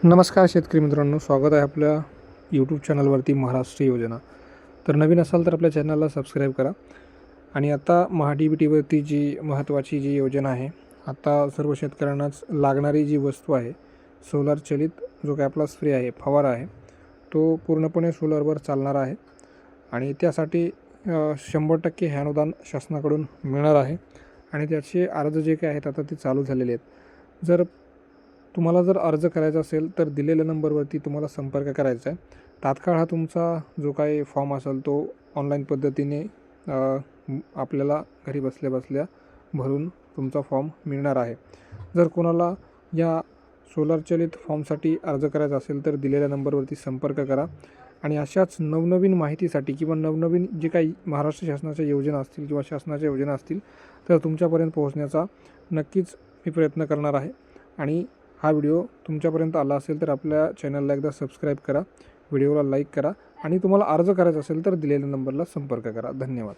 नमस्कार शेतकरी मित्रांनो, स्वागत आहे आपल्या यूट्यूब चॅनलवरती महाराष्ट्र योजना. तर नवीन असाल तर आपल्या चॅनलला सबस्क्राईब करा. आणि आता महा-डी-बी-टीवरती जी महत्त्वाची जी योजना आहे, आता सर्व शेतकऱ्यांनाच लागणारी जी वस्तू आहे, सोलार चलित जो काय आपला स्प्रे आहे, फवारा आहे, तो पूर्णपणे सोलारवर चालणारा आहे. आणि त्यासाठी 100% हे अनुदान शासनाकडून मिळणार आहे. आणि त्याचे अर्ज जे काय आहेत आता ते चालू झालेले आहेत. तुम्हाला जर अर्ज करायचा असेल तर दिलेल्या नंबरवरती तुम्हाला संपर्क करायचा आहे. तात्काळ हा तुमचा जो काही फॉर्म असेल तो ऑनलाईन पद्धतीने आपल्याला घरी बसल्या बसल्या भरून तुमचा फॉर्म मिळणार आहे. जर कोणाला या सोलार चलित फॉर्मसाठी अर्ज करायचा असेल तर दिलेल्या नंबरवरती संपर्क करा. आणि अशाच नवनवीन माहितीसाठी किंवा नवनवीन जे काही महाराष्ट्र शासनाच्या योजना असतील किंवा शासनाच्या योजना असतील तर तुमच्यापर्यंत पोहोचण्याचा नक्कीच मी प्रयत्न करणार आहे. आणि हा व्हिडिओ तुमच्यापर्यंत आला असेल तर आपल्या चॅनलला एकदा सबस्क्राईब करा, व्हिडिओला लाईक करा आणि तुम्हाला अर्ज करायचा असेल तर दिलेल्या नंबरला संपर्क करा. धन्यवाद.